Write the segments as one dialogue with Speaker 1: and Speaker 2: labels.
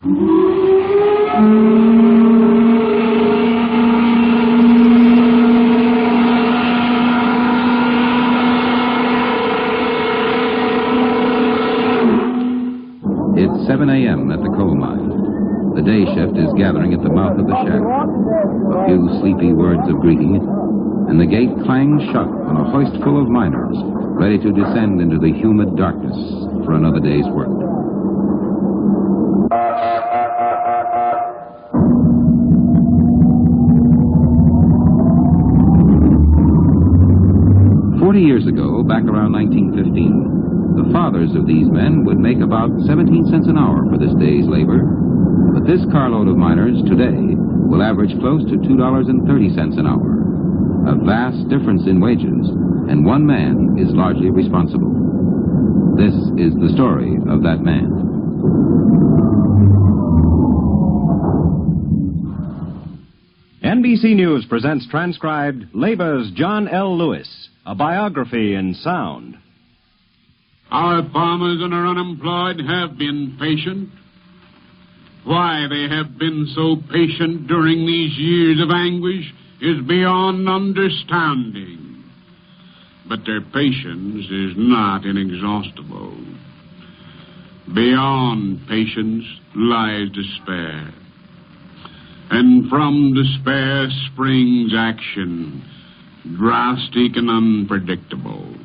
Speaker 1: It's 7 a.m. at the coal mine. The day shift is gathering at the mouth of the shaft. A few sleepy words of greeting, and the gate clangs shut on a hoist full of miners, ready to descend into the humid darkness for another day's work. Years ago, back around 1915, the fathers of these men would make about 17 cents an hour for this day's labor. But this carload of miners today will average close to $2.30 an hour. A vast difference in wages, and one man is largely responsible. This is the story of that man.
Speaker 2: NBC News presents transcribed Labor's John L. Lewis, a biography in sound.
Speaker 3: Our farmers and our unemployed have been patient. Why they have been so patient during these years of anguish is beyond understanding. But their patience is not inexhaustible. Beyond patience lies despair. And from despair springs action, drastic and unpredictable.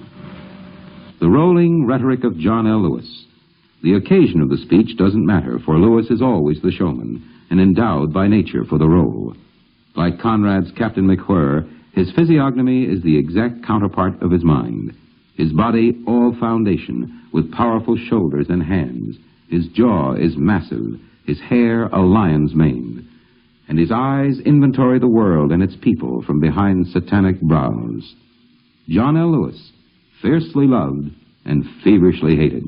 Speaker 1: The rolling rhetoric of John L. Lewis. The occasion of the speech doesn't matter, for Lewis is always the showman, and endowed by nature for the role. Like Conrad's Captain McWhirr, his physiognomy is the exact counterpart of his mind. His body all foundation, with powerful shoulders and hands. His jaw is massive, his hair a lion's mane. And his eyes inventory the world and its people from behind satanic brows. John L. Lewis, fiercely loved and feverishly hated.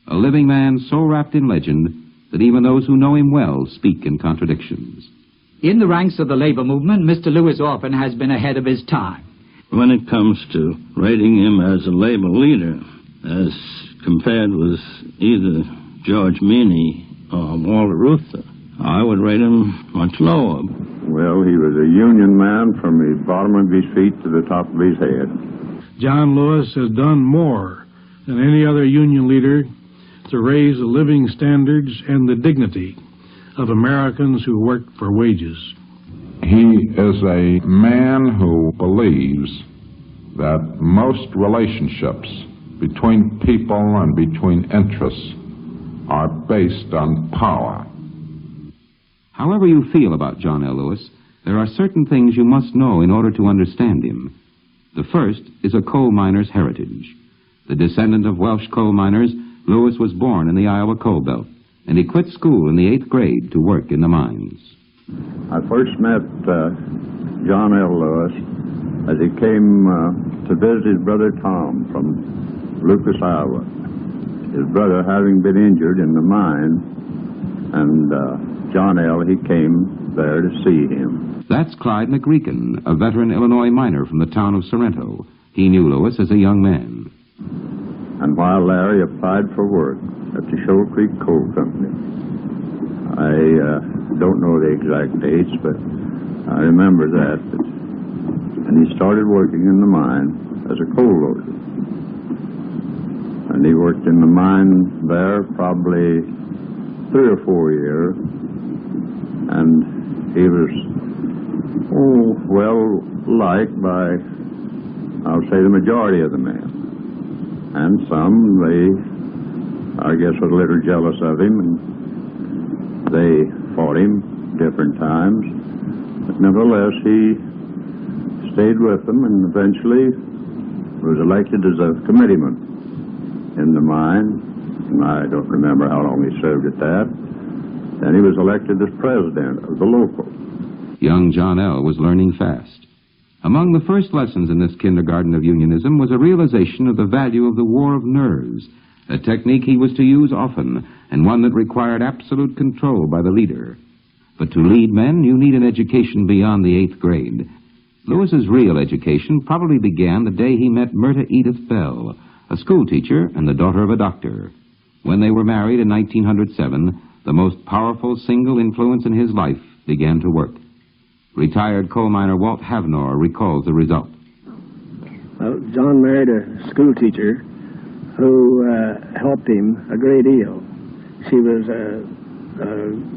Speaker 1: A living man so wrapped in legend that even those who know him well speak in contradictions.
Speaker 4: In the ranks of the labor movement, Mr. Lewis often has been ahead of his time.
Speaker 5: When it comes to rating him as a labor leader, as compared with either George Meany or Walter Reuther, I would rate him much lower.
Speaker 6: Well, he was a Union man from the bottom of his feet to the top of his head.
Speaker 7: John Lewis has done more than any other Union leader to raise the living standards and the dignity of Americans who work for wages.
Speaker 8: He is a man who believes that most relationships between people and between interests are based on power.
Speaker 1: However you feel about John L. Lewis, there are certain things you must know in order to understand him. The first is a coal miner's heritage. The descendant of Welsh coal miners, Lewis was born in the Iowa coal belt, and he quit school in the 8th grade to work in the mines.
Speaker 6: I first met John L. Lewis as he came to visit his brother Tom from Lucas, Iowa. His brother having been injured in the mine, and John L., he came there to see him.
Speaker 1: That's Clyde McReekin, a veteran Illinois miner from the town of Sorrento. He knew Lewis as a young man.
Speaker 6: And while Larry applied for work at the Shoal Creek Coal Company, I don't know the exact dates, but I remember that. And he started working in the mine as a coal loader. And he worked in the mine there probably 3 or 4 years. And he was, well liked by, I'll say, the majority of the men. And some, they, I guess, were a little jealous of him, and they fought him different times. But nevertheless, he stayed with them and eventually was elected as a committeeman in the mine. And I don't remember how long he served at that. And he was elected as president of the local.
Speaker 1: Young John L. was learning fast. Among the first lessons in this kindergarten of unionism was a realization of the value of the war of nerves, a technique he was to use often, and one that required absolute control by the leader. But to lead men, you need an education beyond the 8th grade. Lewis's real education probably began the day he met Myrta Edith Bell, a schoolteacher and the daughter of a doctor. When they were married in 1907, the most powerful single influence in his life began to work. Retired coal miner Walt Havnor recalls the result.
Speaker 9: Well, John married a school teacher who helped him a great deal. She was a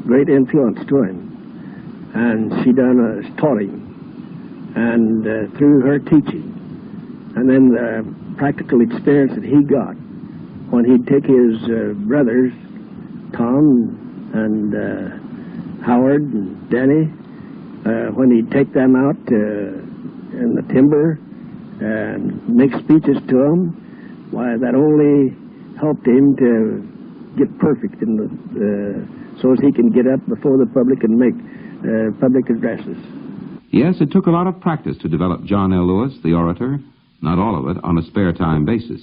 Speaker 9: great influence to him, and she taught him, and through her teaching, and then the practical experience that he got when he'd take his brothers, Tom and Howard and Denny, when he'd take them out in the timber and make speeches to them, why, that only helped him to get perfect in so as he can get up before the public and make public addresses.
Speaker 1: Yes, it took a lot of practice to develop John L. Lewis, the orator, not all of it on a spare time basis.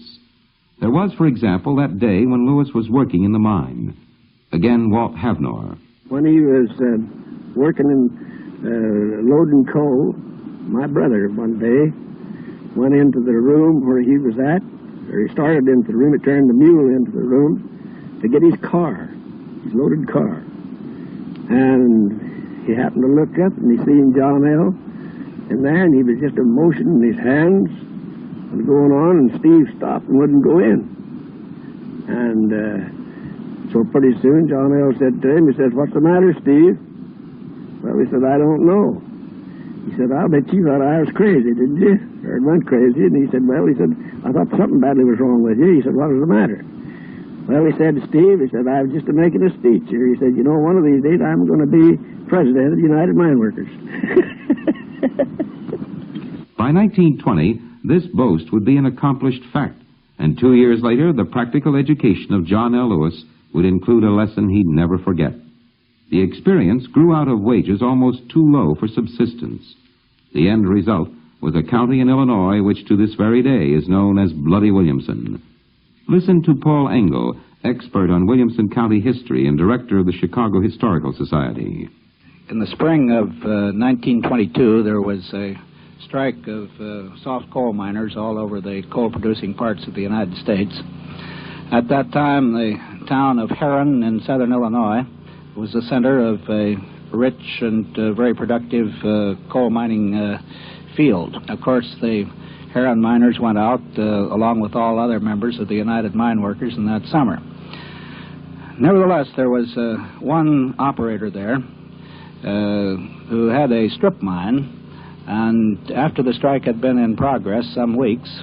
Speaker 1: There was, for example, that day when Lewis was working in the mine. Again, Walt Havnor.
Speaker 9: When he was working in loading coal, my brother one day went into the room where he was at, or he started into the room, he turned the mule into the room to get his car, his loaded car. And he happened to look up and he seen John L. in there, and he was just motioning his hands and going on, and Steve stopped and wouldn't go in. And so pretty soon John L. said to him, he says, "What's the matter, Steve?" Well, he said, "I don't know." He said, "I'll bet you thought I was crazy, didn't you? Or went crazy." And he said, "Well," he said, "I thought something badly was wrong with you." He said, "What was the matter?" Well, he said to Steve, he said, "I was just making a speech here." He said, "You know, one of these days I'm going to be president of the United Mine Workers."
Speaker 1: By 1920, this boast would be an accomplished fact, and 2 years later, the practical education of John L. Lewis would include a lesson he'd never forget. The experience grew out of wages almost too low for subsistence. The end result was a county in Illinois which to this very day is known as Bloody Williamson. Listen to Paul Engel, expert on Williamson County history and director of the Chicago Historical Society.
Speaker 10: In the spring of 1922, there was a strike of soft coal miners all over the coal-producing parts of the United States. At that time, the town of Herron in southern Illinois was the center of a rich and very productive coal mining field. Of course, the Herron miners went out along with all other members of the United Mine Workers in that summer. Nevertheless, there was one operator there who had a strip mine, and after the strike had been in progress some weeks,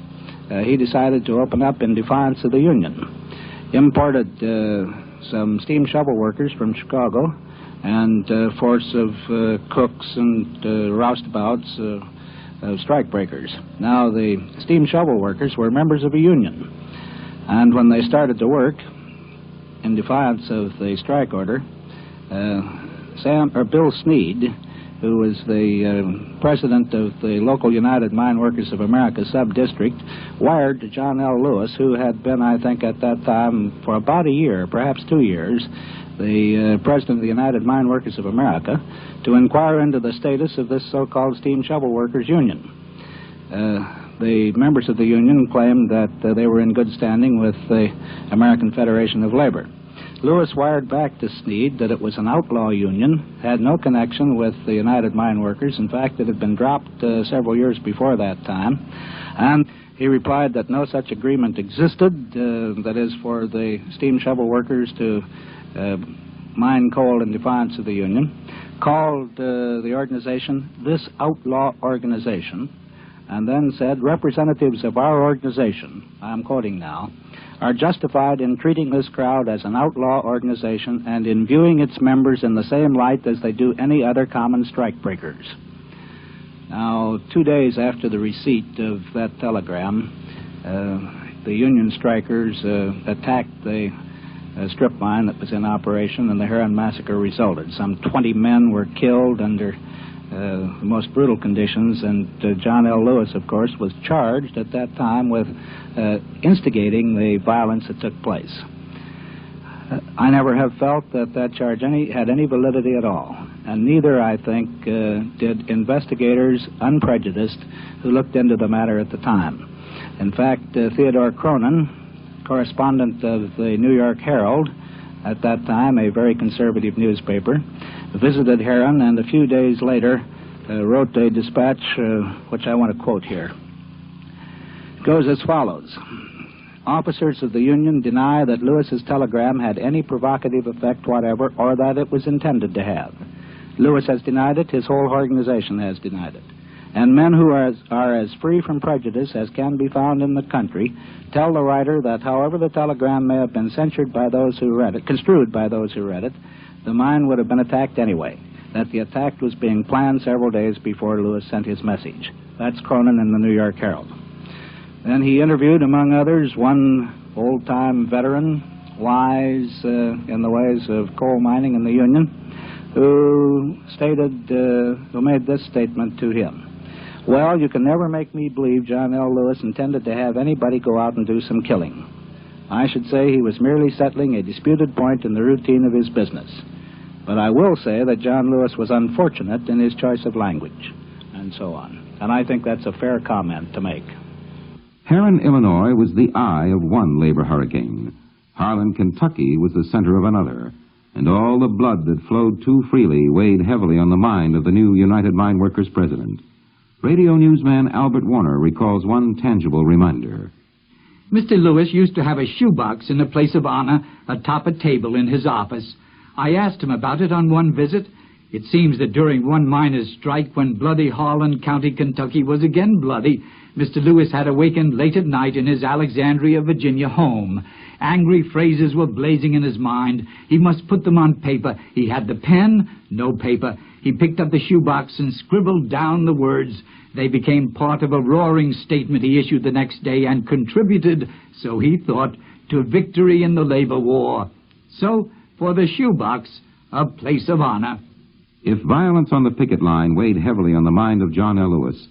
Speaker 10: he decided to open up in defiance of the union. Imported some steam shovel workers from Chicago and a force of cooks and roustabouts, strike breakers. Now, the steam shovel workers were members of a union, and when they started to work in defiance of the strike order, Bill Sneed, who was the president of the local United Mine Workers of America sub-district, wired to John L. Lewis, who had been, I think, at that time, for about a year, perhaps 2 years, the president of the United Mine Workers of America, to inquire into the status of this so-called Steam Shovel Workers Union. The members of the union claimed that they were in good standing with the American Federation of Labor. Lewis wired back to Sneed that it was an outlaw union, had no connection with the United Mine Workers. In fact, it had been dropped several years before that time. And he replied that no such agreement existed, that is, for the steam shovel workers to mine coal in defiance of the union, called the organization this outlaw organization, and then said, "Representatives of our organization," I'm quoting now, "are justified in treating this crowd as an outlaw organization and in viewing its members in the same light as they do any other common strike breakers." Now, 2 days after the receipt of that telegram, the union strikers attacked the strip mine that was in operation, and the Herron Massacre resulted. Some 20 men were killed under the most brutal conditions, and John L. Lewis, of course, was charged at that time with instigating the violence that took place. I never have felt that charge had any validity at all, and neither, I think, did investigators unprejudiced who looked into the matter at the time. In fact, Theodore Cronin, correspondent of the New York Herald, at that time a very conservative newspaper, visited Heron, and a few days later wrote a dispatch which I want to quote here. It goes as follows. Officers of the Union deny that Lewis's telegram had any provocative effect whatever, or that it was intended to have. Lewis has denied it. His whole organization has denied it. And men who are as free from prejudice as can be found in the country tell the writer that however the telegram may have been censured by those who read it, construed by those who read it, the mine would have been attacked anyway, that the attack was being planned several days before Lewis sent his message. That's Cronin in the New York Herald. Then he interviewed, among others, one old-time veteran, wise in the ways of coal mining in the Union, who made this statement to him. Well, you can never make me believe John L. Lewis intended to have anybody go out and do some killing. I should say he was merely settling a disputed point in the routine of his business. But I will say that John Lewis was unfortunate in his choice of language, and so on. And I think that's a fair comment to make.
Speaker 1: Heron, Illinois was the eye of one labor hurricane. Harlan, Kentucky was the center of another. And all the blood that flowed too freely weighed heavily on the mind of the new United Mine Workers president. Radio newsman Albert Warner recalls one tangible reminder.
Speaker 4: Mr. Lewis used to have a shoebox in a place of honor atop a table in his office. I asked him about it on one visit. It seems that during one miners' strike, when bloody Harlan County, Kentucky was again bloody, Mr. Lewis had awakened late at night in his Alexandria, Virginia home. Angry phrases were blazing in his mind. He must put them on paper. He had the pen, no paper. He picked up the shoebox and scribbled down the words. They became part of a roaring statement he issued the next day and contributed, so he thought, to victory in the labor war. So, for the shoebox, a place of honor.
Speaker 1: If violence on the picket line weighed heavily on the mind of John L. Lewis,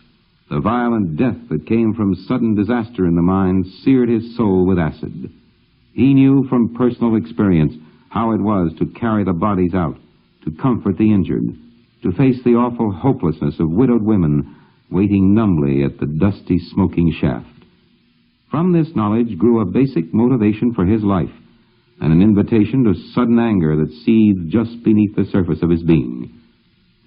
Speaker 1: the violent death that came from sudden disaster in the mine seared his soul with acid. He knew from personal experience how it was to carry the bodies out, to comfort the injured, to face the awful hopelessness of widowed women waiting numbly at the dusty, smoking shaft. From this knowledge grew a basic motivation for his life and an invitation to sudden anger that seethed just beneath the surface of his being.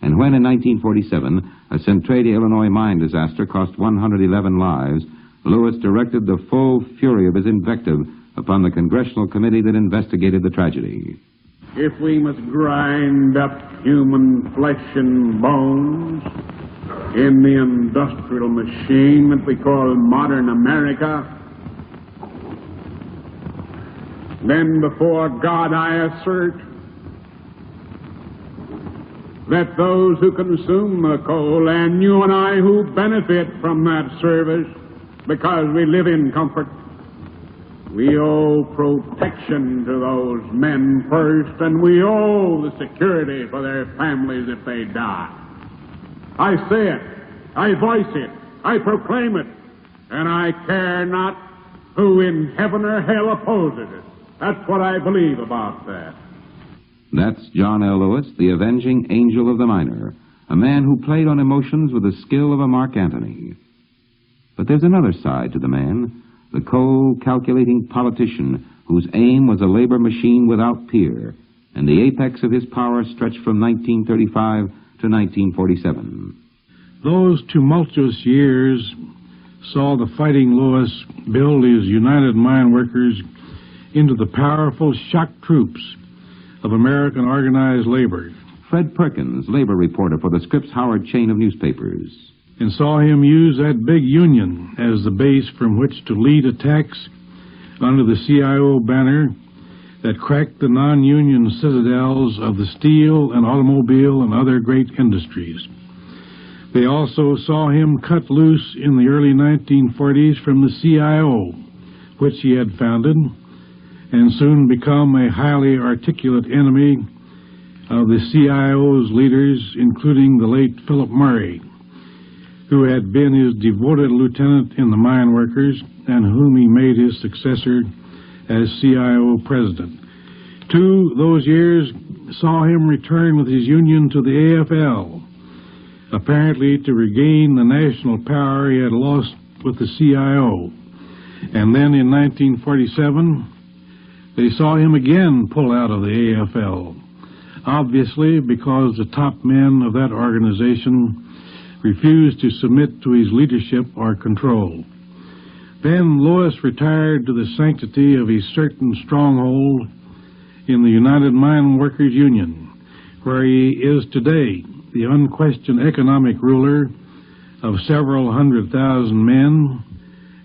Speaker 1: And when in 1947 a Centralia, Illinois mine disaster cost 111 lives, Lewis directed the full fury of his invective upon the congressional committee that investigated the tragedy.
Speaker 3: If we must grind up human flesh and bones in the industrial machine that we call modern America, then before God I assert that those who consume the coal and you and I who benefit from that service because we live in comfort, we owe protection to those men first, and we owe the security for their families if they die. I say it, I voice it, I proclaim it, and I care not who in heaven or hell opposes it. That's what I believe about that.
Speaker 1: That's John L. Lewis, the avenging angel of the miner, a man who played on emotions with the skill of a Mark Antony. But there's another side to the man, the cold, calculating politician whose aim was a labor machine without peer, and the apex of his power stretched from 1935 to 1947.
Speaker 7: Those tumultuous years saw the Fighting Lewis build his United Mine Workers into the powerful shock troops of American organized labor.
Speaker 1: Fred Perkins, labor reporter for the Scripps Howard chain of newspapers,
Speaker 7: and saw him use that big union as the base from which to lead attacks under the CIO banner that cracked the non-union citadels of the steel and automobile and other great industries. They also saw him cut loose in the early 1940s from the CIO, which he had founded, and soon become a highly articulate enemy of the CIO's leaders, including the late Philip Murray, who had been his devoted lieutenant in the mine workers and whom he made his successor as CIO president. Those years saw him return with his union to the AFL, apparently to regain the national power he had lost with the CIO. And then in 1947, they saw him again pull out of the AFL, obviously because the top men of that organization refused to submit to his leadership or control. Then Lewis retired to the sanctity of his certain stronghold in the United Mine Workers Union, where he is today the unquestioned economic ruler of several 100,000 men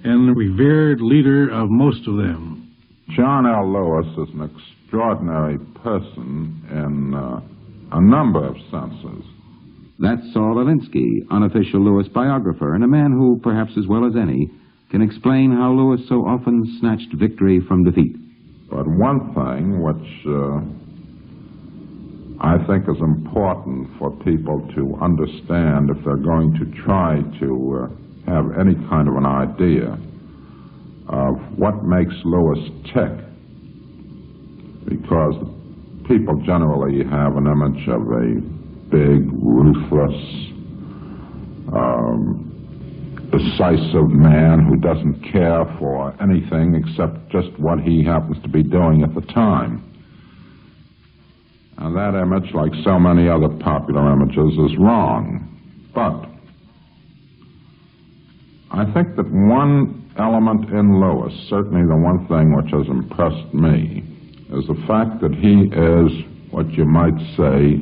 Speaker 7: and the revered leader of most of them.
Speaker 8: John L. Lewis is an extraordinary person in a number of senses.
Speaker 1: That's Saul Alinsky, unofficial Lewis biographer, and a man who, perhaps as well as any, can explain how Lewis so often snatched victory from defeat.
Speaker 8: But one thing which I think is important for people to understand if they're going to try to have any kind of an idea of what makes Lewis tick, because people generally have an image of a big, ruthless, decisive man who doesn't care for anything except just what he happens to be doing at the time. And that image, like so many other popular images, is wrong. But I think that one element in Lewis, certainly the one thing which has impressed me, is the fact that he is what you might say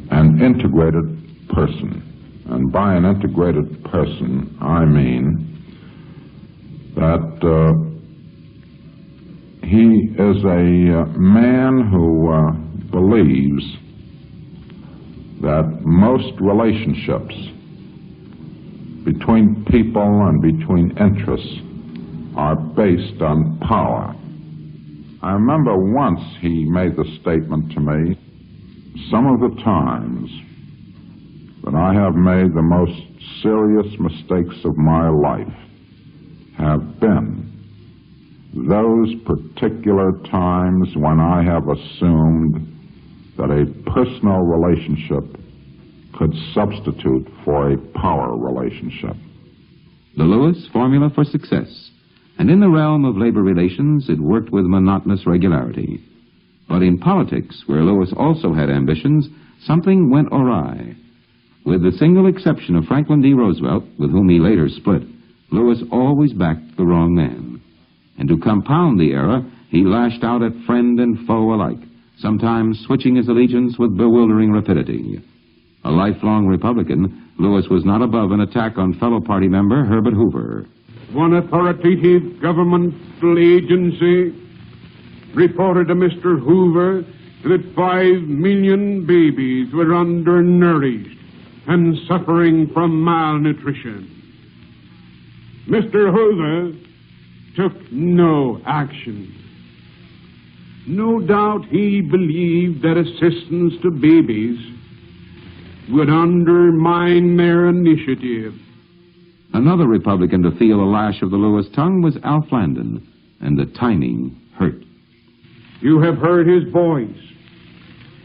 Speaker 8: an integrated person. And by an integrated person, I mean that he is a man who believes that most relationships between people and between interests are based on power. I remember once he made the statement to me, some of the times that I have made the most serious mistakes of my life have been those particular times when I have assumed that a personal relationship could substitute for a power relationship.
Speaker 1: The Lewis formula for success. And in the realm of labor relations, it worked with monotonous regularity. But in politics, where Lewis also had ambitions, something went awry. With the single exception of Franklin D. Roosevelt, with whom he later split, Lewis always backed the wrong man. And to compound the error, he lashed out at friend and foe alike, sometimes switching his allegiance with bewildering rapidity. A lifelong Republican, Lewis was not above an attack on fellow party member Herbert Hoover.
Speaker 3: One authoritative governmental agency reported to Mr. Hoover that 5 million babies were undernourished and suffering from malnutrition. Mr. Hoover took no action. No doubt he believed that assistance to babies would undermine their initiative.
Speaker 1: Another Republican to feel a lash of the Lewis tongue was Alf Landon, and the timing hurt.
Speaker 3: You have heard his voice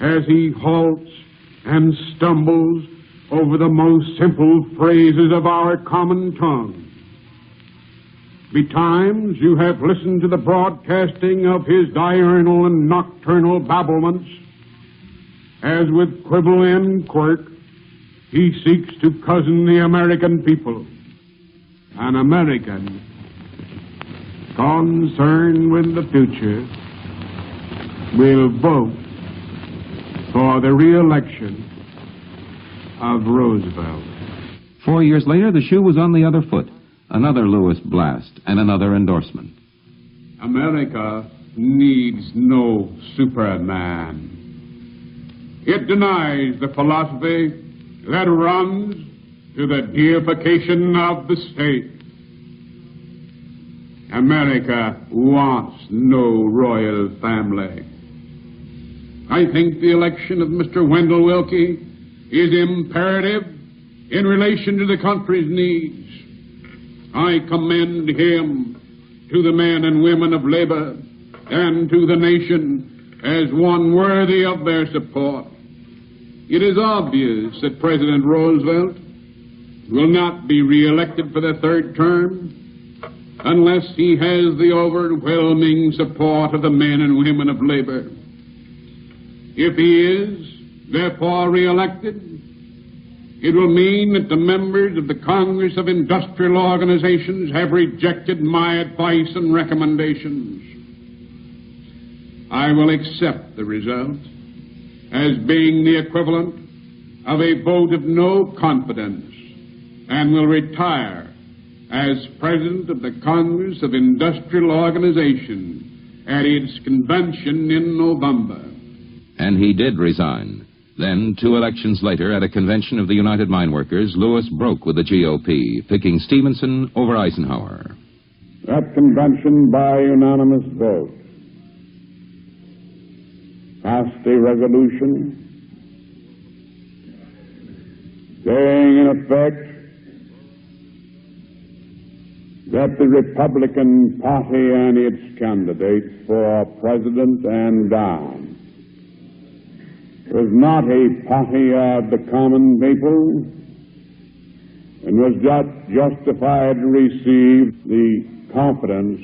Speaker 3: as he halts and stumbles over the most simple phrases of our common tongue. Betimes you have listened to the broadcasting of his diurnal and nocturnal babblements, as with quibble and quirk he seeks to cozen the American people. An American concerned with the future will vote for the re-election of Roosevelt.
Speaker 1: 4 years later, the shoe was on the other foot. Another Lewis blast and another endorsement.
Speaker 3: America needs no Superman. It denies the philosophy that runs to the deification of the state. America wants no royal family. I think the election of Mr. Wendell Willkie is imperative in relation to the country's needs. I commend him to the men and women of labor and to the nation as one worthy of their support. It is obvious that President Roosevelt will not be re-elected for the third term, unless he has the overwhelming support of the men and women of labor. If he is, therefore, re-elected, it will mean that the members of the Congress of Industrial Organizations have rejected my advice and recommendations. I will accept the result as being the equivalent of a vote of no confidence and will retire as President of the Congress of Industrial Organization at its convention in November.
Speaker 1: And he did resign. Then, 2 elections later, at a convention of the United Mine Workers, Lewis broke with the GOP, picking Stevenson over Eisenhower.
Speaker 6: That convention, by unanimous vote, passed a resolution saying, in effect, that the Republican Party and its candidates for President and down was not a party of the common people and was justified to receive the confidence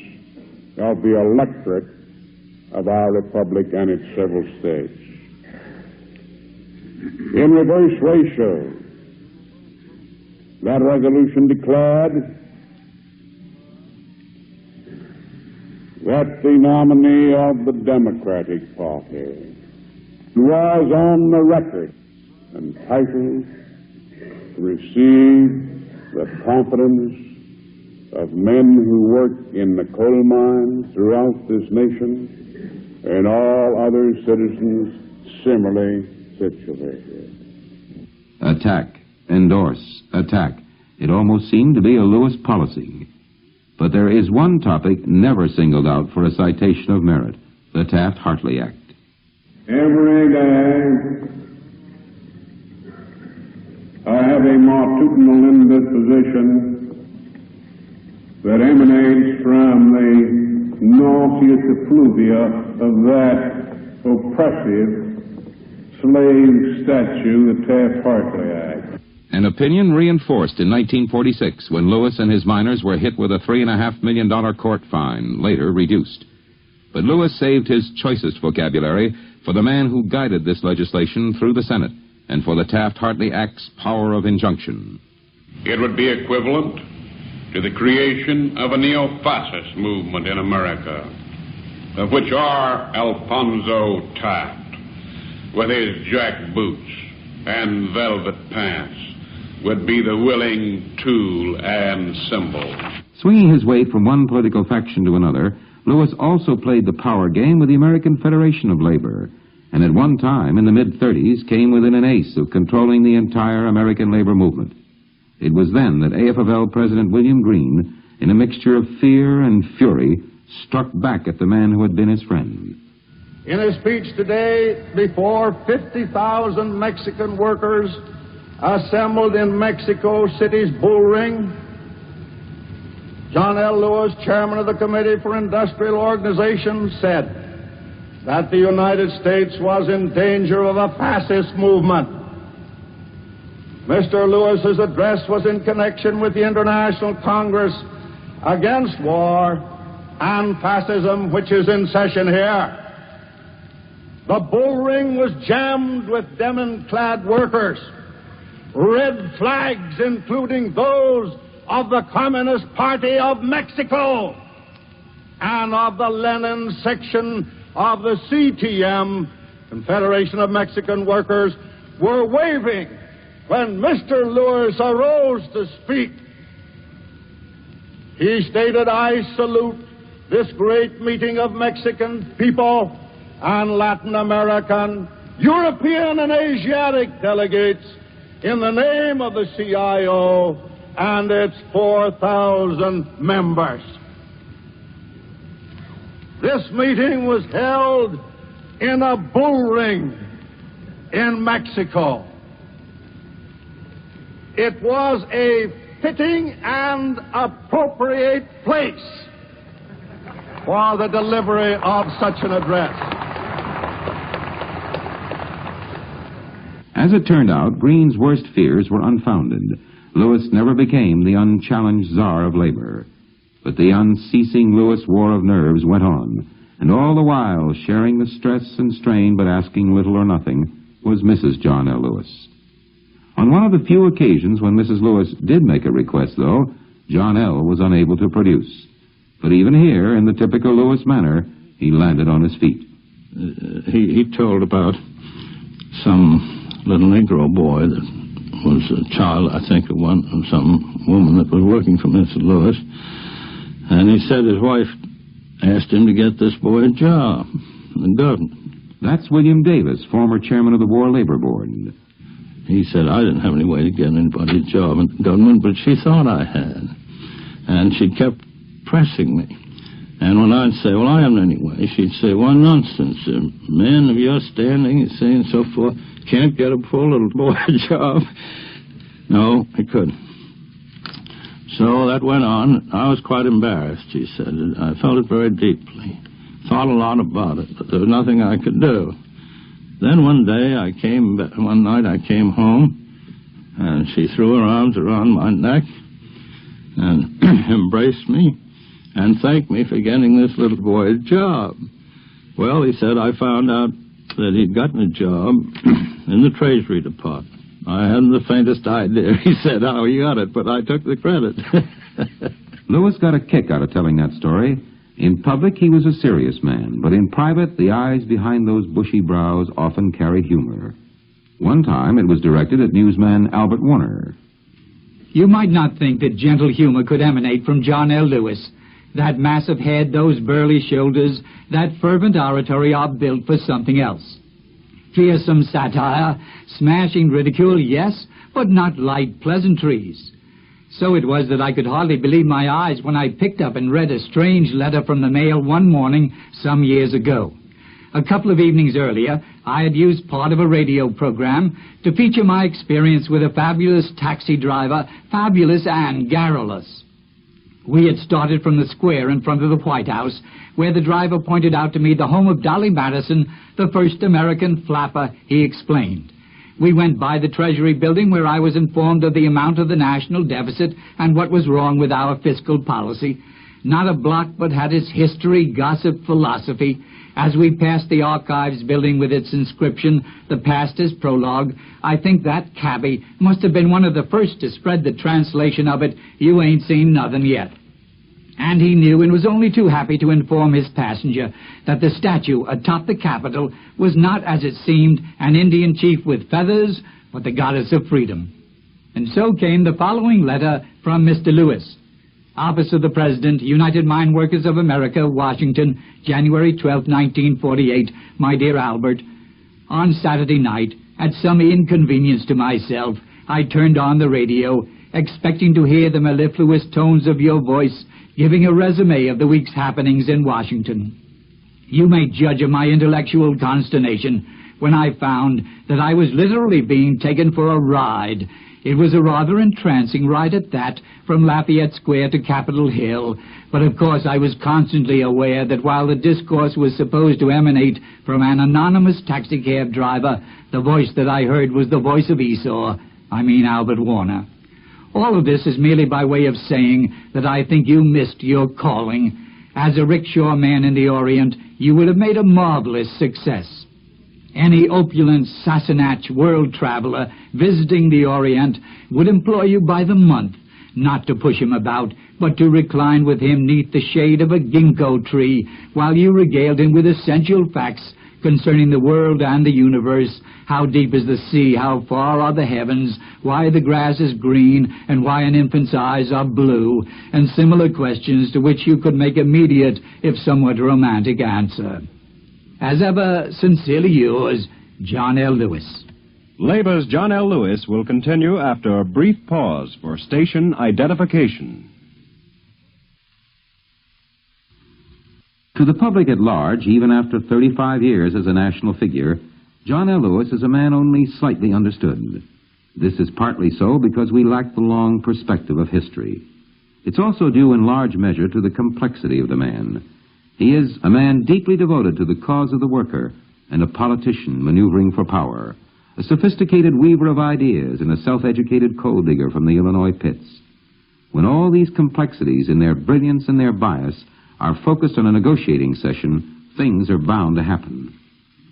Speaker 6: of the electorate of our republic and its several states. In reverse ratio, that resolution declared that the nominee of the Democratic Party was on the record entitled to receive the confidence of men who work in the coal mines throughout this nation and all other citizens similarly situated.
Speaker 1: Attack, endorse, attack. It almost seemed to be a Lewis policy. But there is one topic never singled out for a citation of merit, the Taft-Hartley Act.
Speaker 6: Every day I have a matutinal indisposition that emanates from the nauseous effluvia of that oppressive slave statute, the Taft-Hartley Act.
Speaker 1: An opinion reinforced in 1946 when Lewis and his miners were hit with a $3.5 million court fine, later reduced. But Lewis saved his choicest vocabulary for the man who guided this legislation through the Senate and for the Taft-Hartley Act's power of injunction.
Speaker 3: It would be equivalent to the creation of a neo-fascist movement in America, of which our Alphonso Taft, with his jack boots and velvet pants, would be the willing tool and symbol.
Speaker 1: Swinging his way from one political faction to another, Lewis also played the power game with the American Federation of Labor, and at one time, in the mid-30s, came within an ace of controlling the entire American labor movement. It was then that AFL President William Greene, in a mixture of fear and fury, struck back at the man who had been his friend.
Speaker 11: In a speech today before 50,000 Mexican workers assembled in Mexico City's bull ring, John L. Lewis, chairman of the Committee for Industrial Organization, said that the United States was in danger of a fascist movement. Mr. Lewis's address was in connection with the International Congress Against War and Fascism, which is in session here. The bull ring was jammed with denim-clad workers. Red flags, including those of the Communist Party of Mexico and of the Lenin section of the CTM, Confederation of Mexican Workers, were waving when Mr. Lewis arose to speak. He stated, "I salute this great meeting of Mexican people and Latin American, European, and Asiatic delegates in the name of the CIO and its 4,000 members." This meeting was held in a bull ring in Mexico. It was a fitting and appropriate place for the delivery of such an address.
Speaker 1: As it turned out, Greene's worst fears were unfounded. Lewis never became the unchallenged czar of labor. But the unceasing Lewis war of nerves went on, and all the while sharing the stress and strain but asking little or nothing was Mrs. John L. Lewis. On one of the few occasions when Mrs. Lewis did make a request, though, John L. was unable to produce. But even here, in the typical Lewis manner, he landed on his feet.
Speaker 5: He told about some little Negro boy that was a child, I think, of some woman that was working for Mrs. Lewis. And he said his wife asked him to get this boy a job in the government.
Speaker 1: That's William Davis, former chairman of the War Labor Board.
Speaker 5: He said, I didn't have any way to get anybody a job in the government, but she thought I had. And she kept pressing me. And when I'd say, well, I haven't any way, she'd say, why, nonsense. Men of your standing, you see, and so forth, can't get a poor little boy a job. No, he couldn't. So that went on. I was quite embarrassed, she said. I felt it very deeply. Thought a lot about it, but there was nothing I could do. Then one night I came home, and she threw her arms around my neck and embraced me and thanked me for getting this little boy a job. Well, he said, I found out that he'd gotten a job in the Treasury Department. I hadn't the faintest idea, he said, how he got it, but I took the credit.
Speaker 1: Lewis got a kick out of telling that story. In public, he was a serious man, but in private, the eyes behind those bushy brows often carried humor. One time, it was directed at newsman Albert Warner.
Speaker 4: You might not think that gentle humor could emanate from John L. Lewis. That massive head, those burly shoulders, that fervent oratory are built for something else. Fearsome satire, smashing ridicule, yes, but not light pleasantries. So it was that I could hardly believe my eyes when I picked up and read a strange letter from the mail one morning some years ago. A couple of evenings earlier, I had used part of a radio program to feature my experience with a fabulous taxi driver, fabulous and garrulous. We had started from the square in front of the White House, where the driver pointed out to me the home of Dolly Madison, the first American flapper, he explained. We went by the Treasury building, where I was informed of the amount of the national deficit and what was wrong with our fiscal policy. Not a block but had its history, gossip, philosophy. As we passed the Archives building with its inscription, "The Past is Prologue," I think that cabbie must have been one of the first to spread the translation of it, "You ain't seen nothing yet." And he knew and was only too happy to inform his passenger that the statue atop the Capitol was not, as it seemed, an Indian chief with feathers, but the goddess of freedom. And so came the following letter from Mr. Lewis. Office of the President, United Mine Workers of America, Washington, January 12, 1948. My dear Albert, on Saturday night, at some inconvenience to myself, I turned on the radio, expecting to hear the mellifluous tones of your voice giving a resume of the week's happenings in Washington. You may judge of my intellectual consternation when I found that I was literally being taken for a ride. It was a rather entrancing ride at that, from Lafayette Square to Capitol Hill. But of course I was constantly aware that while the discourse was supposed to emanate from an anonymous taxicab driver, the voice that I heard was the voice of Esau, Albert Warner. All of this is merely by way of saying that I think you missed your calling. As a rickshaw man in the Orient, you would have made a marvelous success. Any opulent Sassenach world traveler visiting the Orient would employ you by the month, not to push him about, but to recline with him neath the shade of a ginkgo tree, while you regaled him with essential facts concerning the world and the universe. How deep is the sea? How far are the heavens? Why the grass is green, and why an infant's eyes are blue, and similar questions to which you could make immediate, if somewhat romantic, answer. As ever, sincerely yours, John L. Lewis.
Speaker 2: Labor's John L. Lewis will continue after a brief pause for station identification.
Speaker 1: To the public at large, even after 35 years as a national figure, John L. Lewis is a man only slightly understood. This is partly so because we lack the long perspective of history. It's also due in large measure to the complexity of the man. He is a man deeply devoted to the cause of the worker and a politician maneuvering for power, a sophisticated weaver of ideas and a self-educated coal digger from the Illinois pits. When all these complexities in their brilliance and their bias are focused on a negotiating session, things are bound to happen.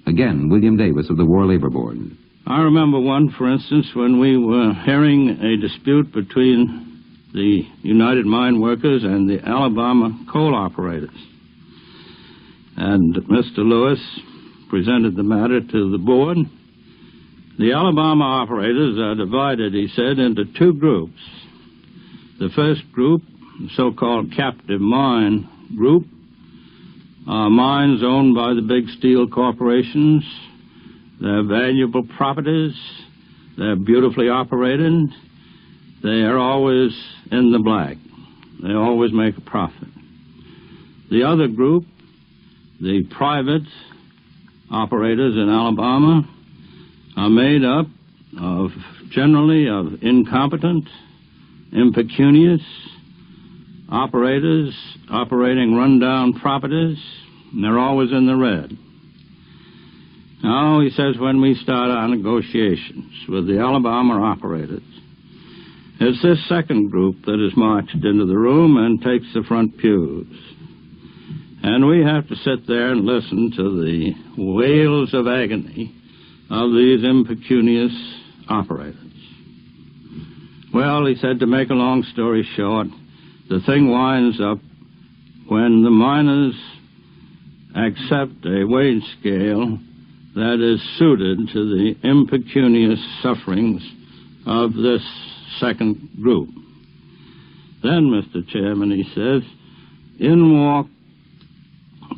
Speaker 1: Again, William Davis of the War Labor Board.
Speaker 5: I remember one, for instance, when we were hearing a dispute between the United Mine Workers and the Alabama coal operators. And Mr. Lewis presented the matter to the board. The Alabama operators are divided, he said, into two groups. The first group, the so-called captive mine group, are mines owned by the big steel corporations. They're valuable properties. They're beautifully operated. They are always in the black. They always make a profit. The other group, the private operators in Alabama, are made up of generally of incompetent, impecunious operators operating rundown properties, and they're always in the red. Now, he says, when we start our negotiations with the Alabama operators, it's this second group that is marched into the room and takes the front pews. And we have to sit there and listen to the wails of agony of these impecunious operators. Well, he said, to make a long story short, the thing winds up when the miners accept a wage scale that is suited to the impecunious sufferings of this second group. Then, Mr. Chairman, he says, in walk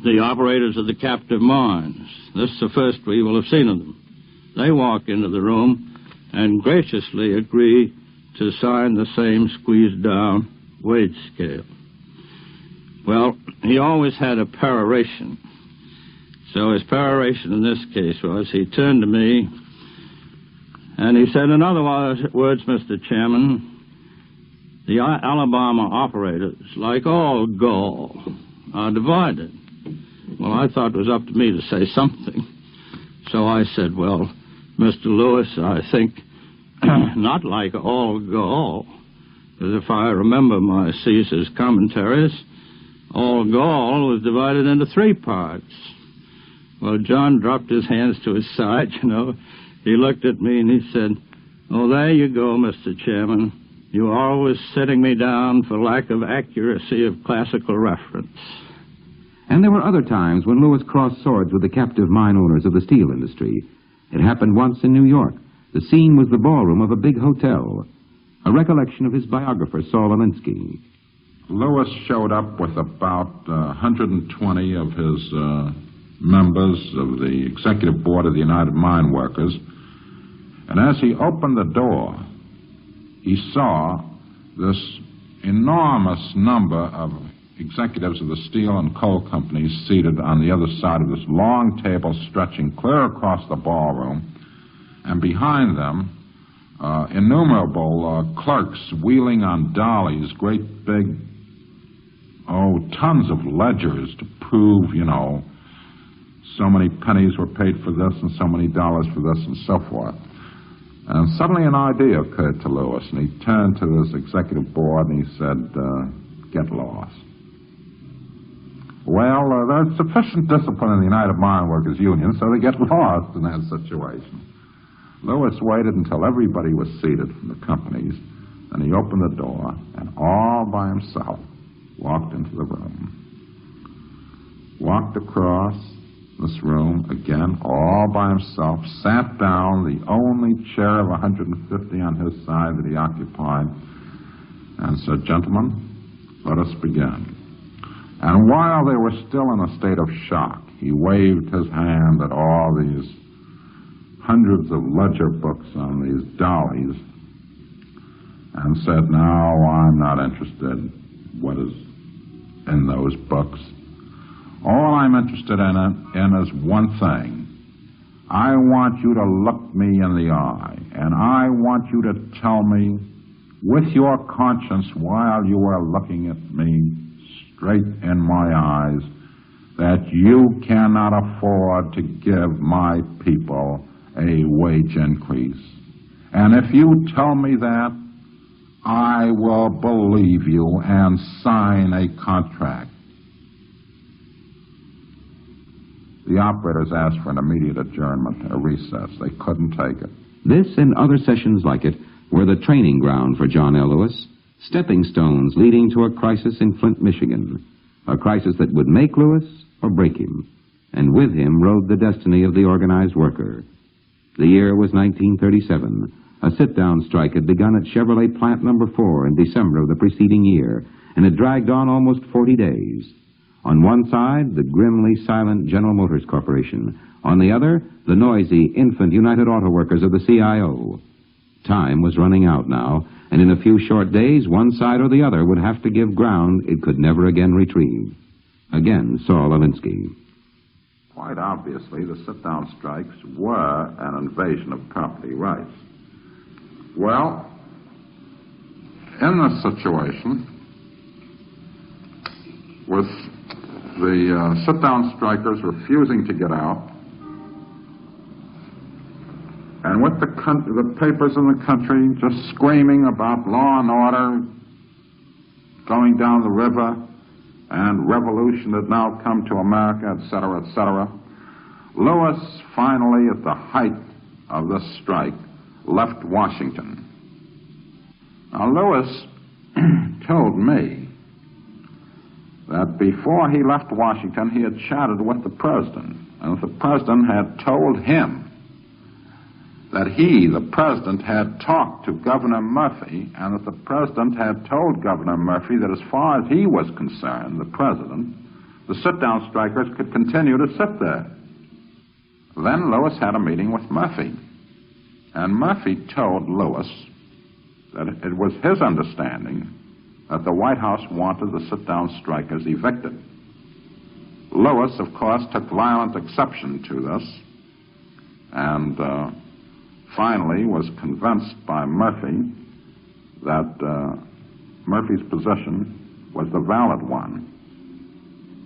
Speaker 5: the operators of the captive mines. This is the first we will have seen of them. They walk into the room and graciously agree to sign the same squeezed-down wage scale. Well, he always had a peroration. So his peroration in this case was, he turned to me and he said, in other words, Mr. Chairman, the Alabama operators, like all Gaul, are divided. Well, I thought it was up to me to say something. So I said, well, Mr. Lewis, I think not like all Gaul, because if I remember my Caesar's commentaries, all Gaul was divided into three parts. Well, John dropped his hands to his side, you know. He looked at me and he said, oh, there you go, Mr. Chairman. You're always setting me down for lack of accuracy of classical reference.
Speaker 1: And there were other times when Lewis crossed swords with the captive mine owners of the steel industry. It happened once in New York. The scene was the ballroom of a big hotel. A recollection of his biographer, Saul Alinsky.
Speaker 8: Lewis showed up with about 120 of his members of the executive board of the United Mine Workers. And as he opened the door, he saw this enormous number of executives of the steel and coal companies seated on the other side of this long table stretching clear across the ballroom, and behind them innumerable clerks wheeling on dollies great big, tons of ledgers to prove, so many pennies were paid for this and so many dollars for this and so forth. And suddenly an idea occurred to Lewis, and he turned to this executive board and he said, get lost. Well, there's sufficient discipline in the United Mine Workers Union, so they get lost in that situation. Lewis waited until everybody was seated from the companies, and he opened the door, and all by himself walked into the room. Walked across this room, again, all by himself, sat down, the only chair of 150 on his side that he occupied, and said, gentlemen, let us begin. And while they were still in a state of shock, he waved his hand at all these hundreds of ledger books on these dollies and said, now, I'm not interested in what is in those books. All I'm interested in is one thing. I want you to look me in the eye, and I want you to tell me with your conscience while you are looking at me straight in my eyes that you cannot afford to give my people a wage increase. And if you tell me that, I will believe you and sign a contract. The operators asked for an immediate adjournment, a recess. They couldn't take it.
Speaker 1: This and other sessions like it were the training ground for John L. Lewis, stepping stones leading to a crisis in Flint, Michigan, a crisis that would make Lewis or break him, and with him rode the destiny of the organized worker. The year was 1937. A sit-down strike had begun at Chevrolet Plant No. 4 in December of the preceding year, and had dragged on almost 40 days. On one side, the grimly silent General Motors Corporation. On the other, the noisy infant United Auto Workers of the CIO. Time was running out now, and in a few short days, one side or the other would have to give ground it could never again retrieve. Again, Saul Alinsky.
Speaker 8: Quite obviously, the sit-down strikes were an invasion of property rights. Well, in this situation, with the sit-down strikers refusing to get out, and with the papers in the country just screaming about law and order going down the river and revolution had now come to America, etc., etc., Lewis finally, at the height of this strike, left Washington. Now, Lewis told me that before he left Washington, he had chatted with the president, and the president had told him that he, the president, had talked to Governor Murphy, and that the president had told Governor Murphy that as far as he was concerned, the president, the sit-down strikers could continue to sit there. Then Lewis had a meeting with Murphy, and Murphy told Lewis that it was his understanding that the White House wanted the sit-down strikers evicted. Lewis, of course, took violent exception to this, and finally was convinced by Murphy that Murphy's position was the valid one.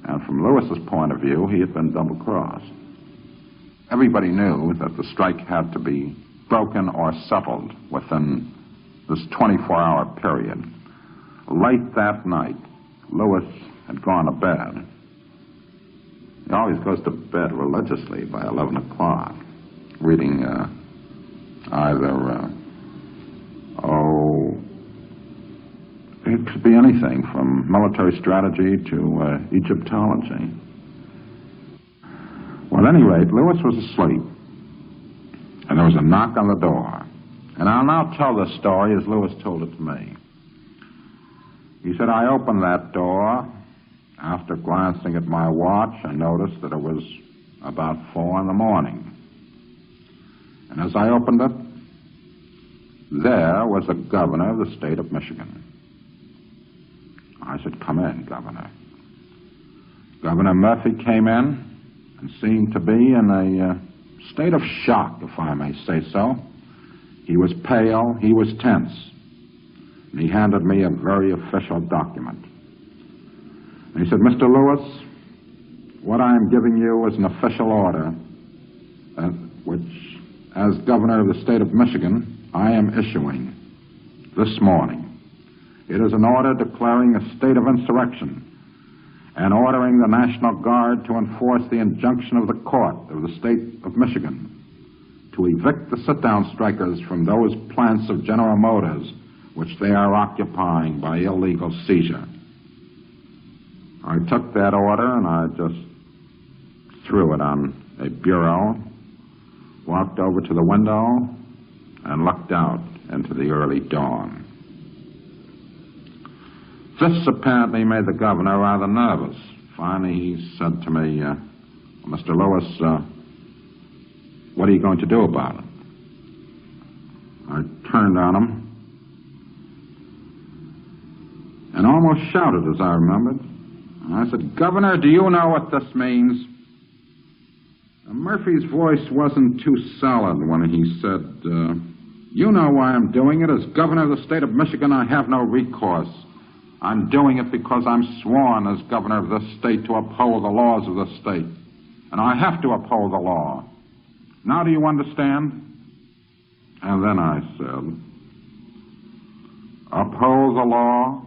Speaker 8: And from Lewis's point of view, he had been double-crossed. Everybody knew that the strike had to be broken or settled within this 24-hour period. Late that night, Lewis had gone to bed. He always goes to bed religiously by 11 o'clock, reading it could be anything from military strategy to Egyptology. Well, at any rate, Lewis was asleep, and there was a knock on the door. And I'll now tell this story as Lewis told it to me. He said, I opened that door. After glancing at my watch, I noticed that it was about 4 in the morning. And as I opened it, there was the governor of the state of Michigan. I said, come in, Governor. Governor Murphy came in and seemed to be in a state of shock, if I may say so. He was pale, he was tense, and he handed me a very official document. And he said, Mr. Lewis, what I am giving you is an official order, which, as governor of the state of Michigan, I am issuing this morning. It is an order declaring a state of insurrection and ordering the National Guard to enforce the injunction of the court of the state of Michigan to evict the sit-down strikers from those plants of General Motors which they are occupying by illegal seizure. I took that order and I just threw it on a bureau, walked over to the window, and looked out into the early dawn. This apparently made the governor rather nervous. Finally, he said to me, Mr. Lewis, what are you going to do about it? I turned on him and almost shouted as I remembered. And I said, Governor, do you know what this means? And Murphy's voice wasn't too solid when he said, you know why I'm doing it. As governor of the state of Michigan, I have no recourse. I'm doing it because I'm sworn as governor of this state to uphold the laws of this state. And I have to uphold the law. Now do you understand? And then I said, uphold the law.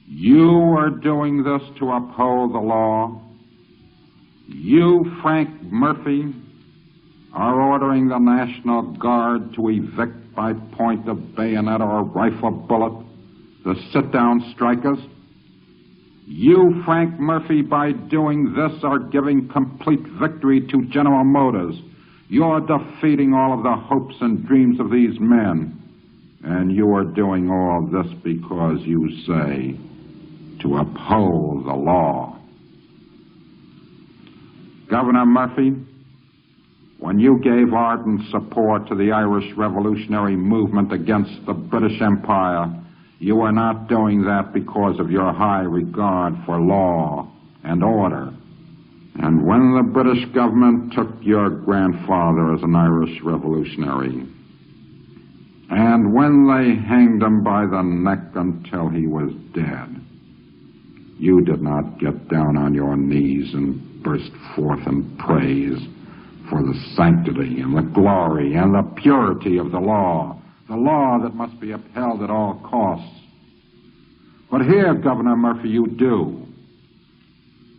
Speaker 8: You are doing this to uphold the law. You, Frank Murphy, are ordering the National Guard to evict by point of bayonet or rifle bullet the sit-down strikers. You, Frank Murphy, by doing this, are giving complete victory to General Motors. You're defeating all of the hopes and dreams of these men. And you are doing all this because you say to uphold the law. Governor Murphy, when you gave ardent support to the Irish revolutionary movement against the British Empire, you were not doing that because of your high regard for law and order. And when the British government took your grandfather as an Irish revolutionary, and when they hanged him by the neck until he was dead, you did not get down on your knees and burst forth in praise for the sanctity and the glory and the purity of the law that must be upheld at all costs. But here, Governor Murphy, you do.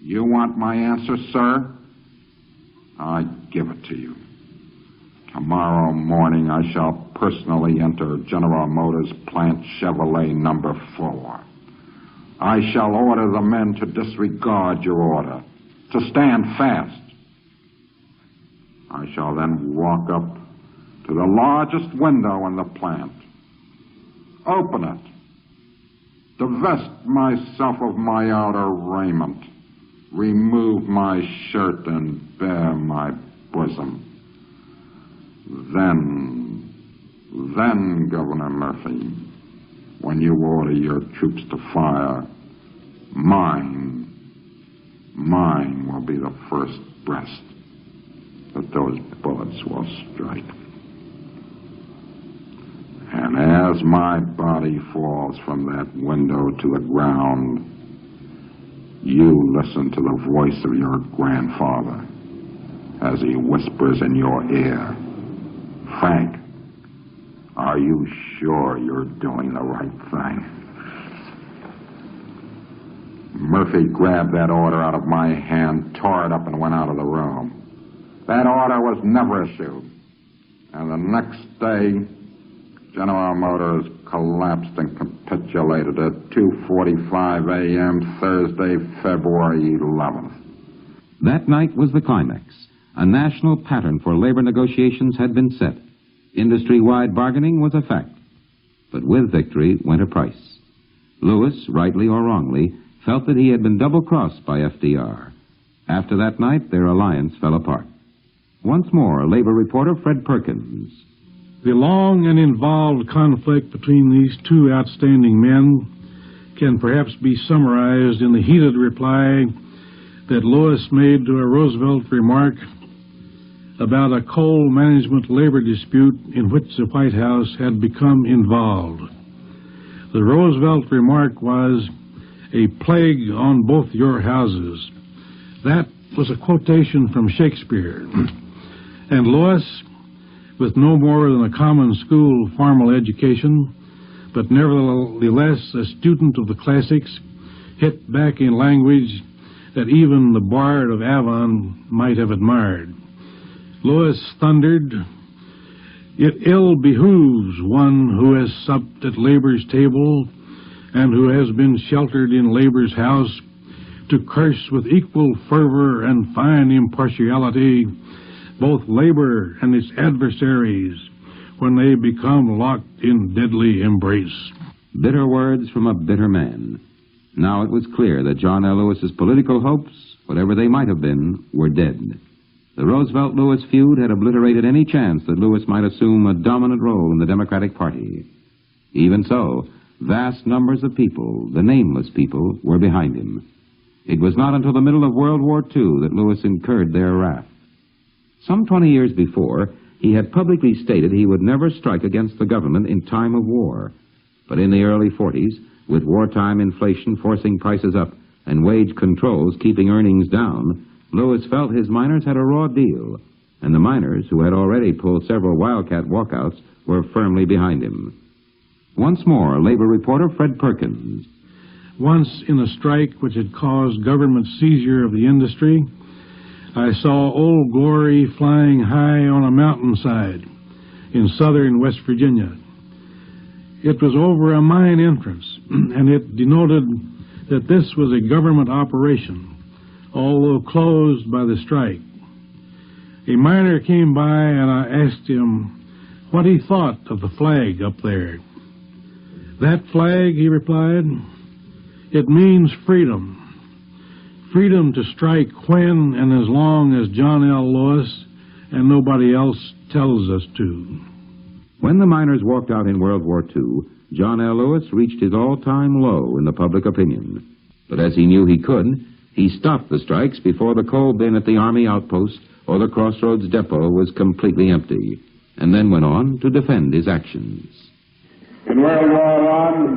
Speaker 8: You want my answer, sir? I give it to you. Tomorrow morning I shall personally enter General Motors Plant Chevrolet number 4. I shall order the men to disregard your order, to stand fast. I shall then walk up to the largest window in the plant, open it, divest myself of my outer raiment, remove my shirt and bare my bosom. Then, Governor Murphy, when you order your troops to fire, mine will be the first breast that those bullets will strike. And as my body falls from that window to the ground, you listen to the voice of your grandfather as he whispers in your ear, Frank, are you sure you're doing the right thing? Murphy grabbed that order out of my hand, tore it up, and went out of the room. That order was never issued. And the next day, General Motors collapsed and capitulated at 2:45 a.m. Thursday, February 11th.
Speaker 1: That night was the climax. A national pattern for labor negotiations had been set. Industry-wide bargaining was a fact. But with victory went a price. Lewis, rightly or wrongly, felt that he had been double-crossed by FDR. After that night, their alliance fell apart. Once more, labor reporter Fred Perkins.
Speaker 7: The long and involved conflict between these two outstanding men can perhaps be summarized in the heated reply that Lewis made to a Roosevelt remark about a coal management labor dispute in which the White House had become involved. The Roosevelt remark was, "A plague on both your houses." That was a quotation from Shakespeare. And Lewis, with no more than a common school formal education, but nevertheless a student of the classics, hit back in language that even the Bard of Avon might have admired. Lewis thundered, "It ill behooves one who has supped at labor's table and who has been sheltered in labor's house to curse with equal fervor and fine impartiality both labor and its adversaries when they become locked in deadly embrace."
Speaker 1: Bitter words from a bitter man. Now it was clear that John L. Lewis's political hopes, whatever they might have been, were dead. The Roosevelt-Lewis feud had obliterated any chance that Lewis might assume a dominant role in the Democratic Party. Even so, vast numbers of people, the nameless people, were behind him. It was not until the middle of World War II that Lewis incurred their wrath. Some 20 years before, he had publicly stated he would never strike against the government in time of war. But in the early 40s, with wartime inflation forcing prices up and wage controls keeping earnings down, Lewis felt his miners had a raw deal, and the miners, who had already pulled several wildcat walkouts, were firmly behind him. Once more, labor reporter Fred Perkins.
Speaker 7: Once in a strike which had caused government seizure of the industry, I saw Old Glory flying high on a mountainside in southern West Virginia. It was over a mine entrance, and it denoted that this was a government operation, although closed by the strike. A miner came by, and I asked him what he thought of the flag up there. That flag, he replied, it means freedom. Freedom to strike when and as long as John L. Lewis and nobody else tells us to.
Speaker 1: When the miners walked out in World War II, John L. Lewis reached his all-time low in the public opinion. But as he knew he could, he stopped the strikes before the coal bin at the Army outpost or the Crossroads depot was completely empty, and then went on to defend his actions.
Speaker 3: In World War I,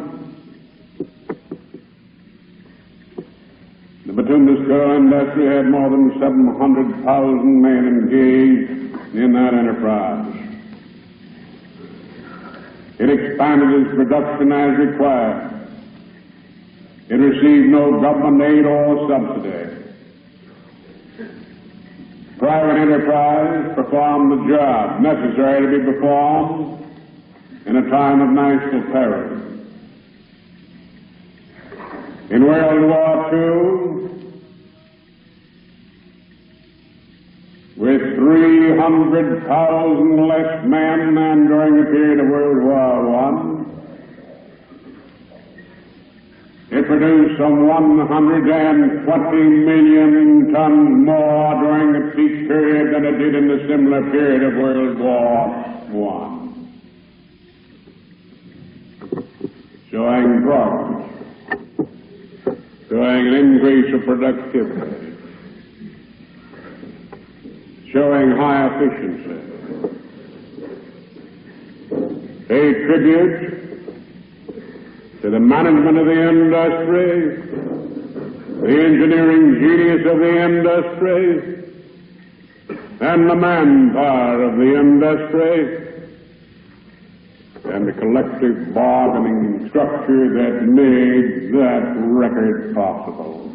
Speaker 3: the bituminous coal industry had more than 700,000 men engaged in that enterprise. It expanded its production as required. It received no government aid or subsidy. Private enterprise performed the job necessary to be performed in a time of national peril. In World War II, with 300,000 less men than during the period of World War I, it produced some 120 million tons more during the peak period than it did in the similar period of World War I. Showing progress, showing an increase of productivity, showing high efficiency. A tribute to the management of the industry, the engineering genius of the industry, and the manpower of the industry, and the collective bargaining structure that made that record possible.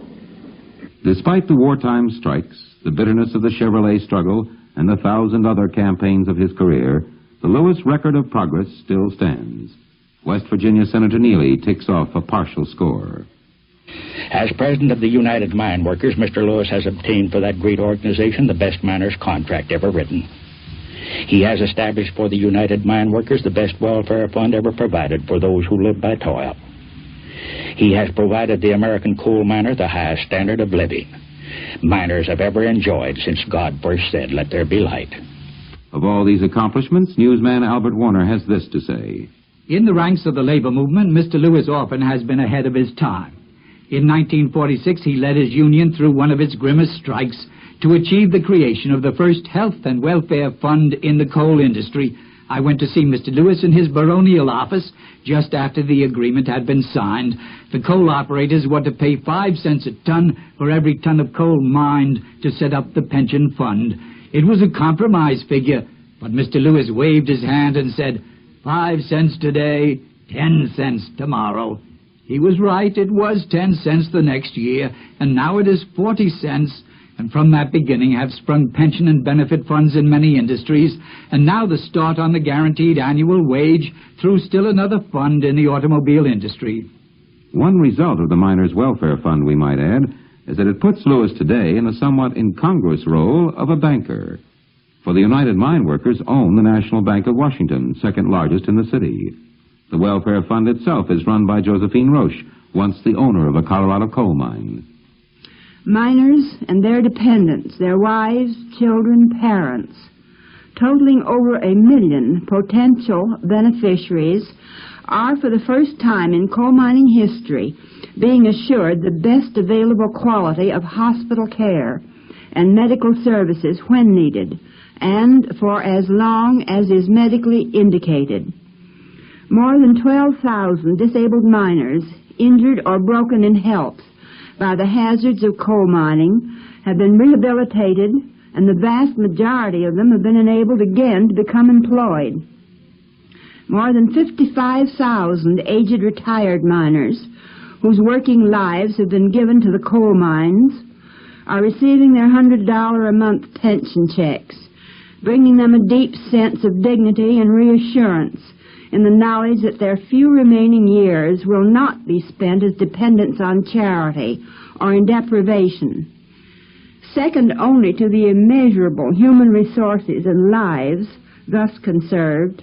Speaker 1: Despite the wartime strikes, the bitterness of the Chevrolet struggle, and the 1,000 other campaigns of his career, the Lewis record of progress still stands. West Virginia Senator Neely ticks off a partial score.
Speaker 12: As president of the United Mine Workers, Mr. Lewis has obtained for that great organization the best miner's contract ever written. He has established for the United Mine Workers the best welfare fund ever provided for those who live by toil. He has provided the American coal miner the highest standard of living miners have ever enjoyed since God first said, "Let there be light."
Speaker 1: Of all these accomplishments, newsman Albert Warner has this to say.
Speaker 4: In the ranks of the labor movement, Mr. Lewis often has been ahead of his time. In 1946, he led his union through one of its grimmest strikes to achieve the creation of the first health and welfare fund in the coal industry. I went to see Mr. Lewis in his baronial office just after the agreement had been signed. The coal operators were to pay 5 cents a ton for every ton of coal mined to set up the pension fund. It was a compromise figure, but Mr. Lewis waved his hand and said, 5 cents today, 10 cents tomorrow. He was right. It was 10 cents the next year, and now it is 40 cents. And from that beginning have sprung pension and benefit funds in many industries, and now the start on the guaranteed annual wage through still another fund in the automobile industry.
Speaker 1: One result of the Miners' Welfare Fund, we might add, is that it puts Lewis today in a somewhat incongruous role of a banker. For the United Mine Workers own the National Bank of Washington, second largest in the city. The Welfare Fund itself is run by Josephine Roche, once the owner of a Colorado coal mine.
Speaker 13: Miners and their dependents, their wives, children, parents, totaling over 1 million potential beneficiaries, are for the first time in coal mining history being assured the best available quality of hospital care and medical services when needed, and for as long as is medically indicated. More than 12,000 disabled miners, injured or broken in health by the hazards of coal mining, have been rehabilitated, and the vast majority of them have been enabled again to become employed. More than 55,000 aged retired miners whose working lives have been given to the coal mines are receiving their $100 a month pension checks, bringing them a deep sense of dignity and reassurance in the knowledge that their few remaining years will not be spent as dependents on charity or in deprivation. Second only to the immeasurable human resources and lives thus conserved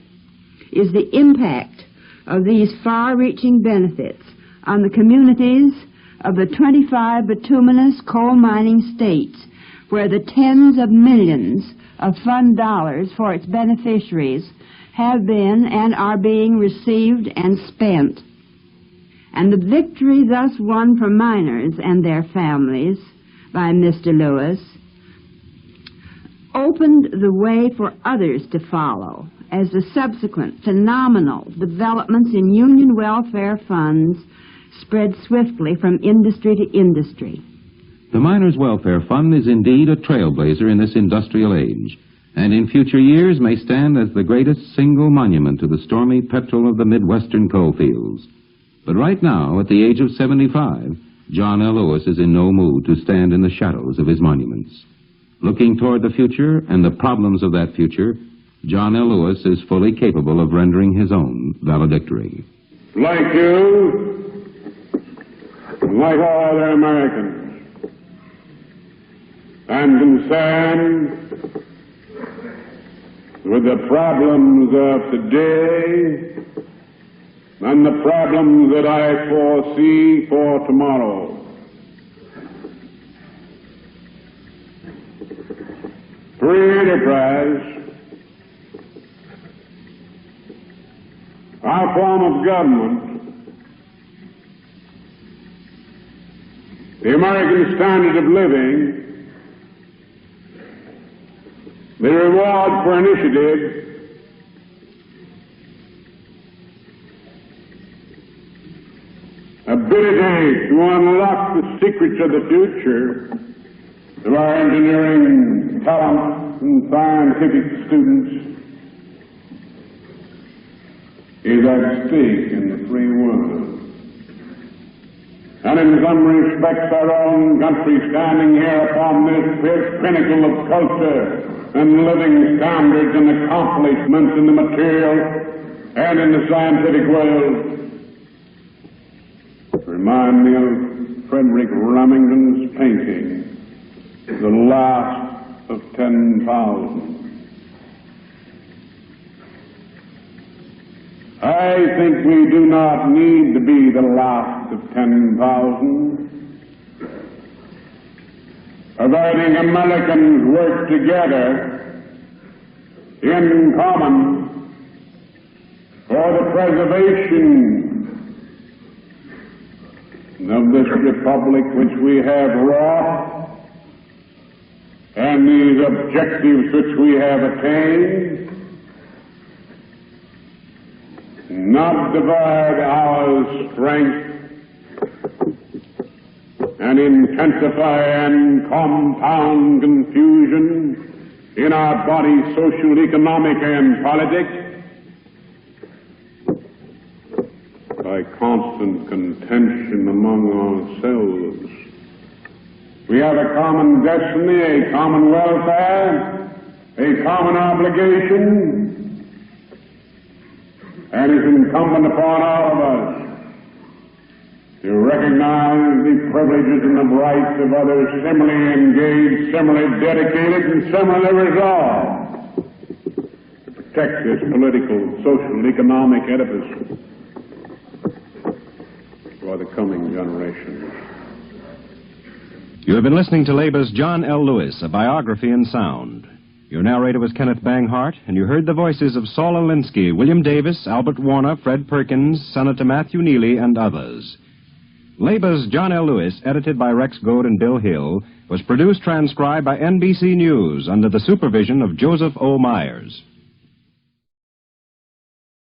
Speaker 13: is the impact of these far-reaching benefits on the communities of the 25 bituminous coal mining states, where the tens of millions of fund dollars for its beneficiaries have been and are being received and spent. And the victory thus won for miners and their families by Mr. Lewis opened the way for others to follow as the subsequent phenomenal developments in union welfare funds spread swiftly from industry to industry.
Speaker 1: The Miners' Welfare Fund is indeed a trailblazer in this industrial age, and in future years may stand as the greatest single monument to the stormy petrel of the Midwestern coal fields. But right now, at the age of 75, John L. Lewis is in no mood to stand in the shadows of his monuments. Looking toward the future and the problems of that future, John L. Lewis is fully capable of rendering his own valedictory.
Speaker 3: Like you, like all other Americans, I'm concerned with the problems of today and the problems that I foresee for tomorrow. Free enterprise, our form of government, the American standard of living, the reward for initiative, ability to unlock the secrets of the future of our engineering talent and scientific students is at stake in the free world. And in some respects our own country, standing here upon this pinnacle of culture and living standards and accomplishments in the material and in the scientific world, remind me of Frederick Remington's painting, The Last of 10,000. I think we do not need to be the last of 10,000. Providing Americans work together in common for the preservation of this republic which we have wrought and these objectives which we have attained, not divide our strength and intensify and compound confusion in our body, social, economic, and politics, by constant contention among ourselves. We have a common destiny, a common welfare, a common obligation, and it's incumbent upon all of us to recognize the privileges and the rights of others similarly engaged, similarly dedicated, and similarly resolved to protect this political, social, economic edifice for the coming generations.
Speaker 2: You have been listening to Labor's John L. Lewis, A Biography in Sound. Your narrator was Kenneth Banghart, and you heard the voices of Saul Alinsky, William Davis, Albert Warner, Fred Perkins, Senator Matthew Neely, and others. Labor's John L. Lewis, edited by Rex Goad and Bill Hill, was produced, transcribed by NBC News under the supervision of Joseph O. Myers.